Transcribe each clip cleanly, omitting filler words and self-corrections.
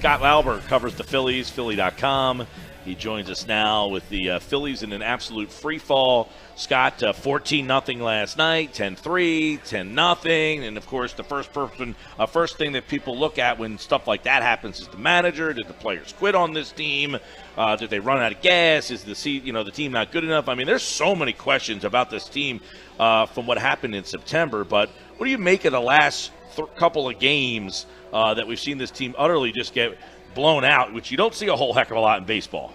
Scott Lauber covers the Phillies, Philly.com. He joins us now with the Phillies in an absolute free fall. Scott, 14-0 last night, 10-3, 10-0, and of course the first thing that people look at when stuff like that happens is the manager. Did the players quit on this team? Did they run out of gas? Is the team not good enough? I mean, there's so many questions about this team from what happened in September. But what do you make of the last couple of games that we've seen this team utterly just get blown out, which you don't see a whole heck of a lot in baseball?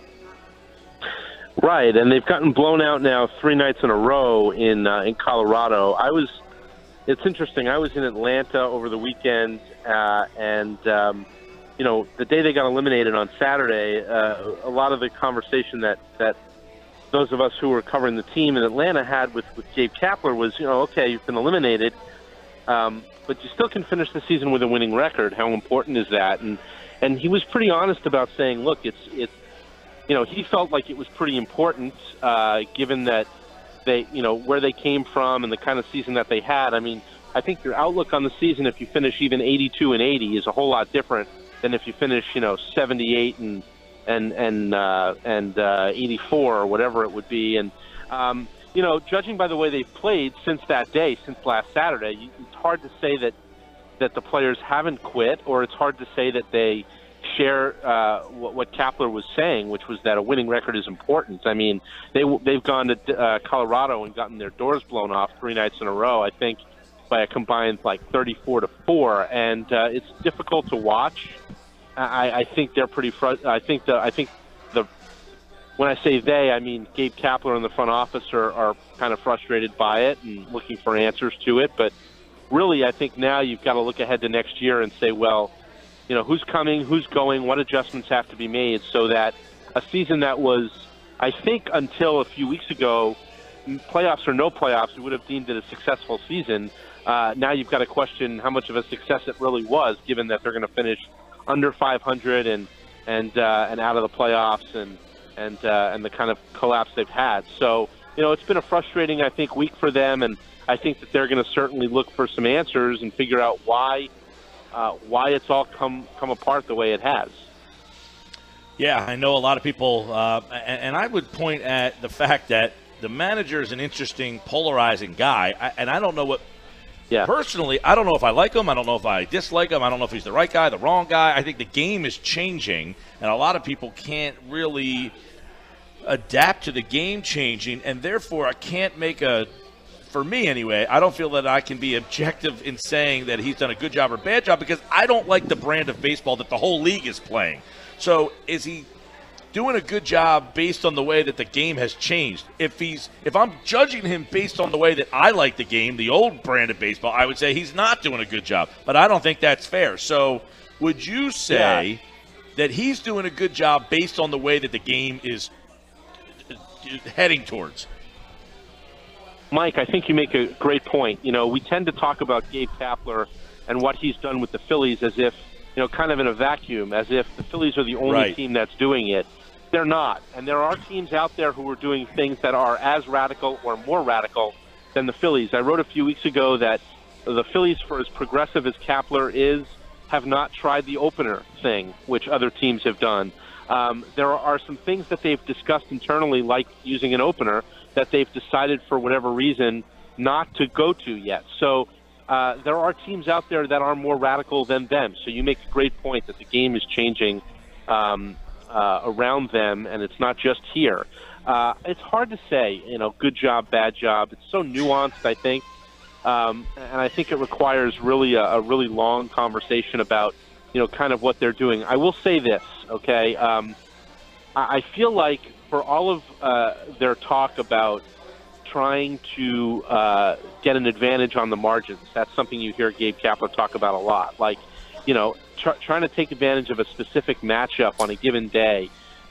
Right, and they've gotten blown out now 3 nights in a row in Colorado. It's interesting. I was in Atlanta over the weekend, and the day they got eliminated on Saturday, a lot of the conversation that those of us who were covering the team in Atlanta had with Gabe Kapler was, okay, you've been eliminated, but you still can finish the season with a winning record. How important is that? And he was pretty honest about saying, look, it's he felt like it was pretty important, given that they, where they came from and the kind of season that they had. I mean, I think your outlook on the season, if you finish even 82-80, is a whole lot different than if you finish, 78 and 84 or whatever it would be. And judging by the way they've played since that day, since last Saturday, it's hard to say that the players haven't quit, or it's hard to say that they share what Kapler was saying, which was that a winning record is important. I mean, they've gone to Colorado and gotten their doors blown off 3 nights in a row, I think, by a combined 34-4, and it's difficult to watch. I think they're pretty when I say they, I mean Gabe Kapler and the front office are kind of frustrated by it and looking for answers to it. But really, I think now you've got to look ahead to next year and say, well, who's coming, who's going, what adjustments have to be made so that a season that was, I think until a few weeks ago, playoffs or no playoffs, we would have deemed it a successful season. Now you've got to question how much of a success it really was, given that they're going to finish under 500 and out of the playoffs and the kind of collapse they've had. So, it's been a frustrating, I think, week for them, and I think that they're going to certainly look for some answers and figure out why it's all come apart the way it has. Yeah, I know a lot of people, and I would point at the fact that the manager is an interesting, polarizing guy, and I don't know what. Yeah. Personally, I don't know if I like him. I don't know if I dislike him. I don't know if he's the right guy, the wrong guy. I think the game is changing, and a lot of people can't really adapt to the game changing, and therefore I can't make for me anyway, I don't feel that I can be objective in saying that he's done a good job or bad job, because I don't like the brand of baseball that the whole league is playing. So is he doing a good job based on the way that the game has changed? If I'm judging him based on the way that I like the game, the old brand of baseball, I would say he's not doing a good job. But I don't think that's fair. So would you say that he's doing a good job based on the way that the game is heading towards? Mike, I think you make a great point. We tend to talk about Gabe Kapler and what he's done with the Phillies as if, kind of in a vacuum, as if the Phillies are the only team that's doing it. They're not. And there are teams out there who are doing things that are as radical or more radical than the Phillies. I wrote a few weeks ago that the Phillies, for as progressive as Kapler is, have not tried the opener thing, which other teams have done. There are some things that they've discussed internally, like using an opener, that they've decided for whatever reason not to go to yet. So there are teams out there that are more radical than them. So you make a great point that the game is changing around them, and it's not just here. It's hard to say, good job, bad job. It's so nuanced, I think. And I think it requires really a really long conversation about, kind of what they're doing. I will say this, okay? I feel like for all of their talk about trying to get an advantage on the margins, that's something you hear Gabe Kapler talk about a lot. Like, trying to take advantage of a specific matchup on a given day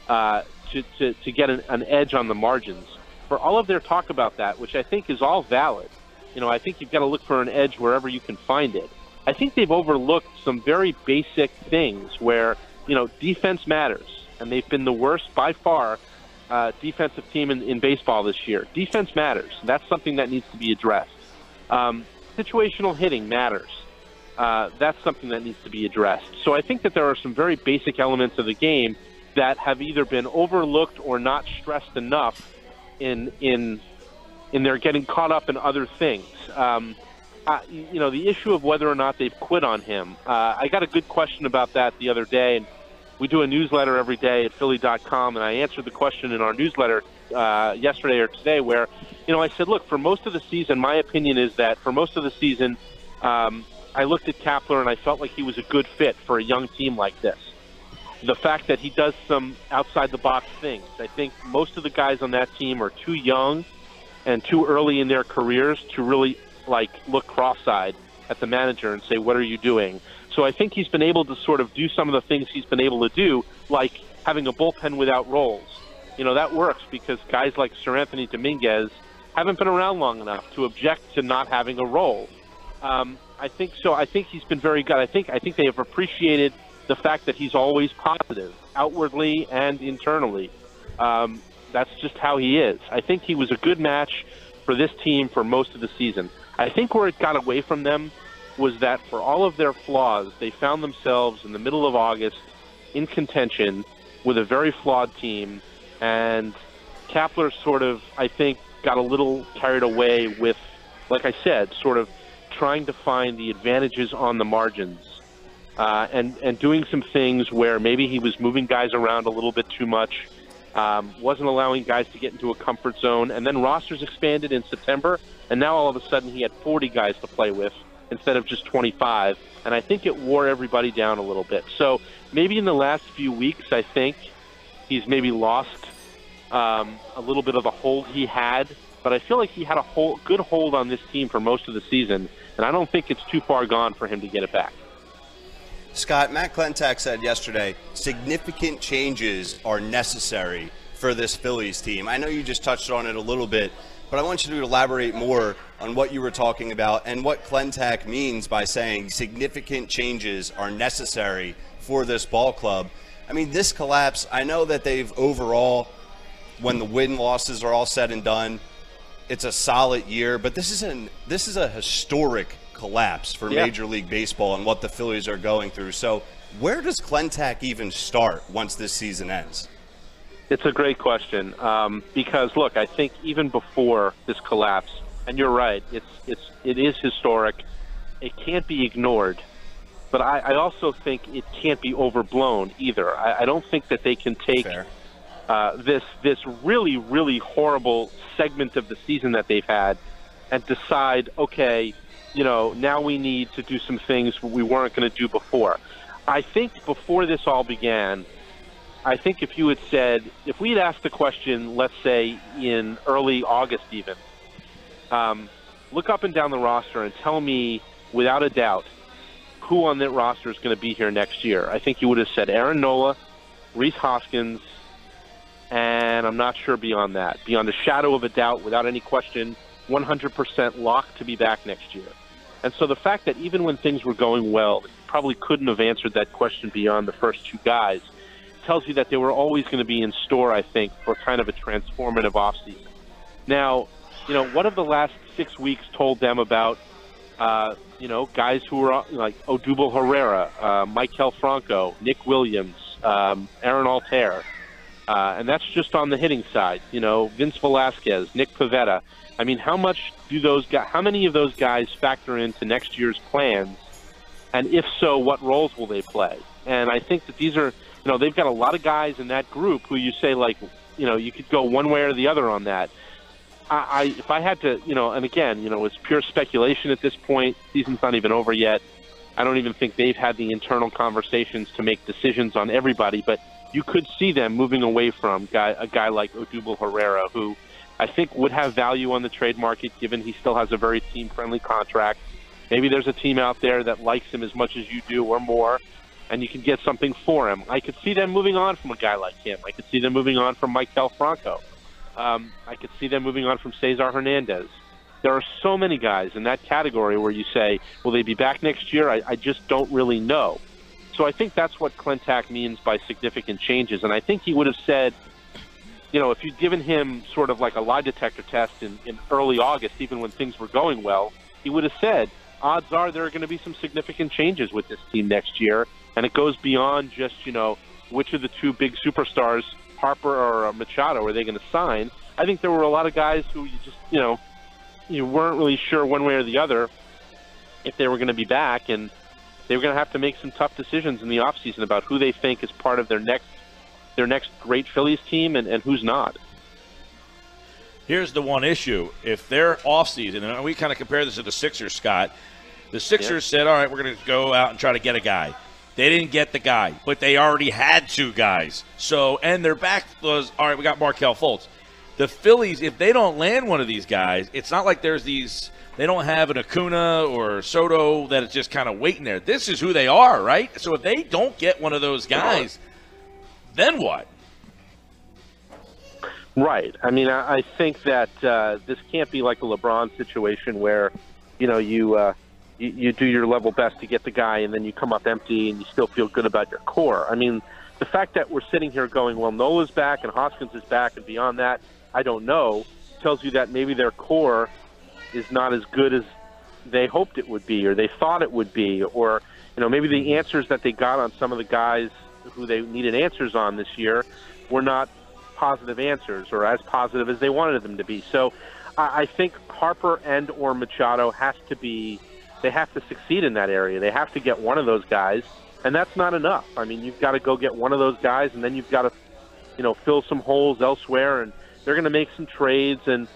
to get an edge on the margins. For all of their talk about that, which I think is all valid, I think you've got to look for an edge wherever you can find it. I think they've overlooked some very basic things where, defense matters, and they've been the worst by far defensive team in baseball this year. Defense matters. That's something that needs to be addressed. Situational hitting matters. that's something that needs to be addressed. So I think that there are some very basic elements of the game that have either been overlooked or not stressed enough in their getting caught up in other things. The issue of whether or not they've quit on him. I got a good question about that the other day, and we do a newsletter every day at Philly.com, and I answered the question in our newsletter yesterday or today where, I said, look, for most of the season, my opinion is that for most of the season, I looked at Kapler and I felt like he was a good fit for a young team like this. The fact that he does some outside-the-box things. I think most of the guys on that team are too young and too early in their careers to really, look cross-eyed at the manager and say, what are you doing? So I think he's been able to sort of do some of the things he's been able to do, like having a bullpen without roles. That works because guys like Sir Anthony Dominguez haven't been around long enough to object to not having a role. I think so. I think he's been very good. I think they have appreciated the fact that he's always positive, outwardly and internally. That's just how he is. I think he was a good match for this team for most of the season. I think where it got away from them was that for all of their flaws, they found themselves in the middle of August in contention with a very flawed team, and Kapler sort of, I think, got a little carried away with, like I said, sort of trying to find the advantages on the margins and doing some things where maybe he was moving guys around a little bit too much, wasn't allowing guys to get into a comfort zone, and then rosters expanded in September, and now all of a sudden he had 40 guys to play with instead of just 25, and I think it wore everybody down a little bit. So maybe in the last few weeks, I think he's maybe lost a little bit of the hold he had, but I feel like he had a good hold on this team for most of the season, and I don't think it's too far gone for him to get it back. Scott, Matt Klentak said yesterday, significant changes are necessary for this Phillies team. I know you just touched on it a little bit, but I want you to elaborate more on what you were talking about and what Klentak means by saying significant changes are necessary for this ball club. I mean, this collapse, I know that they've overall, when the win-losses are all said and done, it's a solid year, but this is a historic collapse for Major League Baseball and what the Phillies are going through. So where does Klentak even start once this season ends? It's a great question because, look, I think even before this collapse, and you're right, it is historic. It can't be ignored. But I also think it can't be overblown either. I don't think that they can take this really, really horrible segment of the season that they've had and decide, okay, now we need to do some things we weren't going to do before. I think before this all began, I think if we had asked the question, let's say in early August even, look up and down the roster and tell me without a doubt who on that roster is going to be here next year. I think you would have said Aaron Nola, Rhys Hoskins, and I'm not sure beyond that. Beyond a shadow of a doubt, without any question, 100% locked to be back next year. And so the fact that even when things were going well, you probably couldn't have answered that question beyond the first two guys tells you that they were always going to be in store, I think, for kind of a transformative offseason. Now, what have the last 6 weeks told them about, guys who are like Odubel Herrera, Maikel Franco, Nick Williams, Aaron Altair, and that's just on the hitting side. Vince Velasquez, Nick Pivetta. I mean, how many of those guys factor into next year's plans? And if so, what roles will they play? And I think that these are, they've got a lot of guys in that group who you say, you could go one way or the other on that. If I had to, and again, it's pure speculation at this point. Season's not even over yet. I don't even think they've had the internal conversations to make decisions on everybody, but you could see them moving away from a guy like Odubel Herrera, who I think would have value on the trade market given he still has a very team-friendly contract. Maybe there's a team out there that likes him as much as you do or more, and you can get something for him. I could see them moving on from a guy like him. I could see them moving on from Maikel Franco. I could see them moving on from Cesar Hernandez. There are so many guys in that category where you say, will they be back next year? I just don't really know. So I think that's what Klentak means by significant changes. And I think he would have said, if you'd given him sort of like a lie detector test in early August, even when things were going well, he would have said, odds are there are going to be some significant changes with this team next year, and it goes beyond just, which of the two big superstars, Harper or Machado, are they going to sign. I think there were a lot of guys who you just, you weren't really sure one way or the other if they were going to be back, and they were going to have to make some tough decisions in the offseason about who they think is part of their next great Phillies team and who's not. Here's the one issue. If they're offseason, and we kind of compare this to the Sixers, Scott, the Sixers said, all right, we're going to go out and try to get a guy. They didn't get the guy, but they already had two guys. So, and their back was, all right, we got Markelle Fultz. The Phillies, if they don't land one of these guys, it's not like there's these, they don't have an Acuna or Soto that is just kind of waiting there. This is who they are, right? So if they don't get one of those guys, then what? Right. I mean, I think that this can't be like a LeBron situation where, you do your level best to get the guy and then you come up empty and you still feel good about your core. I mean, the fact that we're sitting here going, well, Nola's back and Hoskins is back and beyond that, I don't know, tells you that maybe their core is not as good as they hoped it would be or they thought it would be, or, maybe the answers that they got on some of the guys who they needed answers on this year were not positive answers or as positive as they wanted them to be. So I think Harper and or Machado they have to succeed in that area. They have to get one of those guys, and that's not enough. I mean, you've got to go get one of those guys, and then you've got to, fill some holes elsewhere, and they're going to make some trades. And,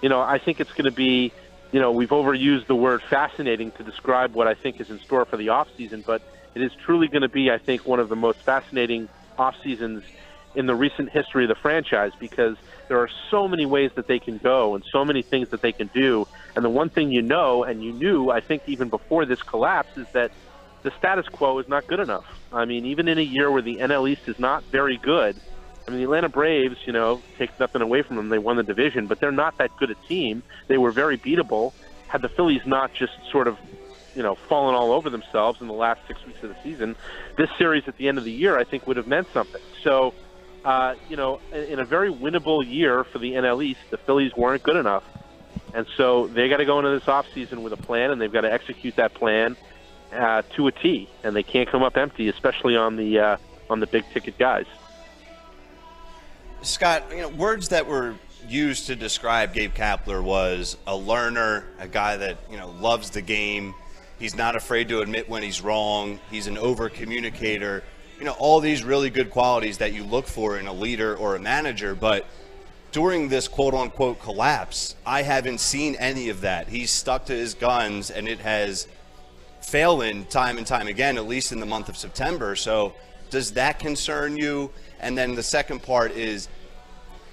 I think it's going to be, we've overused the word fascinating to describe what I think is in store for the offseason, but it is truly going to be, I think, one of the most fascinating offseasons in the recent history of the franchise, because there are so many ways that they can go and so many things that they can do. And the one thing and you knew, I think even before this collapse, is that the status quo is not good enough. I mean, even in a year where the NL East is not very good, I mean, the Atlanta Braves, take nothing away from them. They won the division, but they're not that good a team. They were very beatable. Had the Phillies not just sort of, fallen all over themselves in the last 6 weeks of the season, this series at the end of the year, I think, would have meant something. So, in a very winnable year for the NL East, the Phillies weren't good enough. And so they got to go into this offseason with a plan, and they've got to execute that plan to a T. And they can't come up empty, especially on the big-ticket guys. Scott, words that were used to describe Gabe Kapler was a learner, a guy that, loves the game. He's not afraid to admit when he's wrong. He's an over-communicator. All these really good qualities that you look for in a leader or a manager, but during this quote-unquote collapse, I haven't seen any of that. He's stuck to his guns, and it has failed in time and time again, at least in the month of September. So does that concern you? And then the second part is,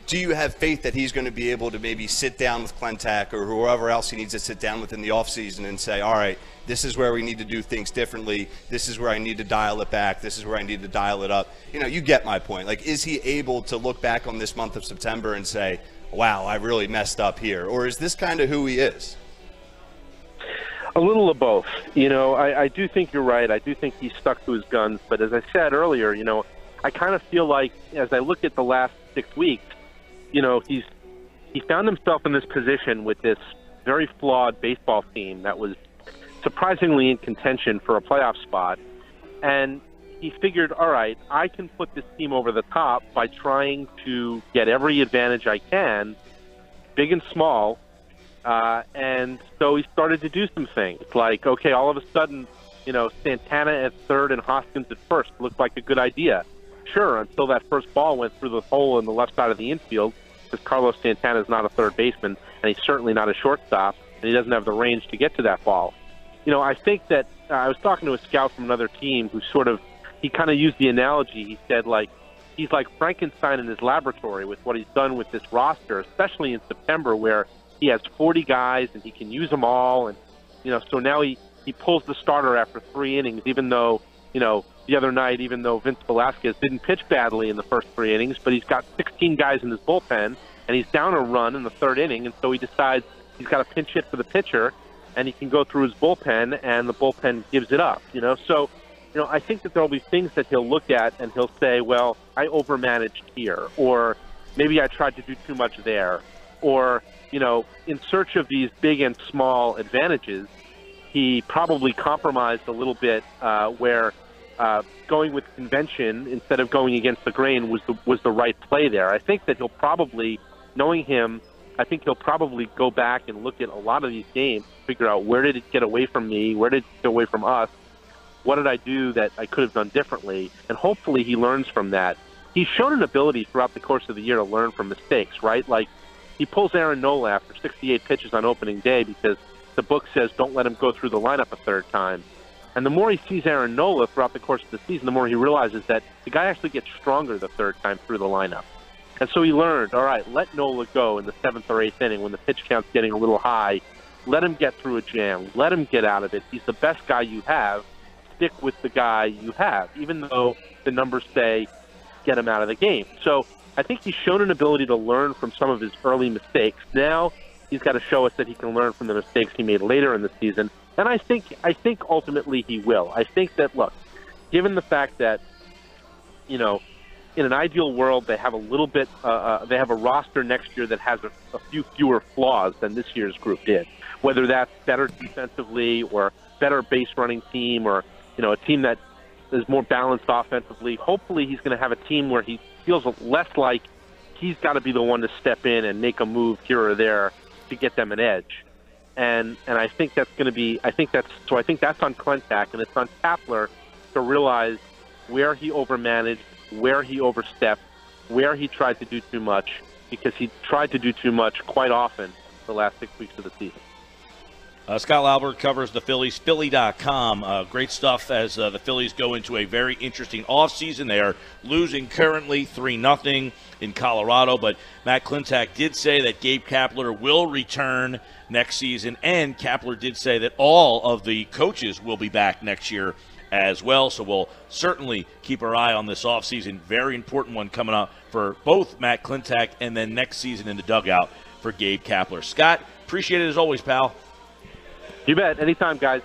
do you have faith that he's going to be able to maybe sit down with Klentak or whoever else he needs to sit down with in the offseason and say, all right, this is where we need to do things differently. This is where I need to dial it back. This is where I need to dial it up. You get my point. Like, is he able to look back on this month of September and say, wow, I really messed up here? Or is this kind of who he is? A little of both. I do think you're right. I do think he's stuck to his guns. But as I said earlier, I kind of feel like as I look at the last 6 weeks, he found himself in this position with this very flawed baseball team that was surprisingly in contention for a playoff spot. And he figured, all right, I can put this team over the top by trying to get every advantage I can, big and small. And so he started to do some things like, okay, all of a sudden, Santana at third and Hoskins at first looked like a good idea. Sure, until that first ball went through the hole in the left side of the infield, because Carlos Santana is not a third baseman, and he's certainly not a shortstop, and he doesn't have the range to get to that ball. I think that I was talking to a scout from another team who he kind of used the analogy. He said, he's like Frankenstein in his laboratory with what he's done with this roster, especially in September, where he has 40 guys and he can use them all. And, so now he pulls the starter after 3 innings, even though, the other night, even though Vince Velasquez didn't pitch badly in the first 3 innings, but he's got 16 guys in his bullpen, and he's down a run in the 3rd inning, and so he decides he's got to pinch hit for the pitcher, and he can go through his bullpen, and the bullpen gives it up. So, I think that there will be things that he'll look at, and he'll say, well, I overmanaged here, or maybe I tried to do too much there, or, in search of these big and small advantages, he probably compromised a little bit where going with convention instead of going against the grain was the right play there. I think that he'll probably, knowing him, I think he'll probably go back and look at a lot of these games, figure out where did it get away from me, where did it get away from us, what did I do that I could have done differently, and hopefully he learns from that. He's shown an ability throughout the course of the year to learn from mistakes, right? Like, he pulls Aaron Nola after 68 pitches on opening day because the book says don't let him go through the lineup a third time. And the more he sees Aaron Nola throughout the course of the season, the more he realizes that the guy actually gets stronger the third time through the lineup. And so he learned, all right, let Nola go in the 7th or 8th inning when the pitch count's getting a little high. Let him get through a jam. Let him get out of it. He's the best guy you have. Stick with the guy you have, even though the numbers say get him out of the game. So I think he's shown an ability to learn from some of his early mistakes. Now he's got to show us that he can learn from the mistakes he made later in the season. And I think ultimately he will. I think that, look, given the fact that, you know, in an ideal world, they have a little bit, they have a roster next year that has a few fewer flaws than this year's group did. Whether that's better defensively or better base running team or, you know, a team that is more balanced offensively. Hopefully he's going to have a team where he feels less like he's got to be the one to step in and make a move here or there to get them an edge. And I think that's going to be, I think that's on Klentak, and it's on Kapler to realize where he overmanaged, where he overstepped, where he tried to do too much, because he tried to do too much quite often the last 6 weeks of the season. Scott Lauber covers the Phillies, Philly.com. Great stuff as the Phillies go into a very interesting offseason. They are losing currently 3-0 in Colorado, but Matt Klentak did say that Gabe Kapler will return next season, and Kapler did say that all of the coaches will be back next year as well. So we'll certainly keep our eye on this offseason. Very important one coming up for both Matt Klentak and then next season in the dugout for Gabe Kapler. Scott, appreciate it as always, pal. You bet. Anytime, guys.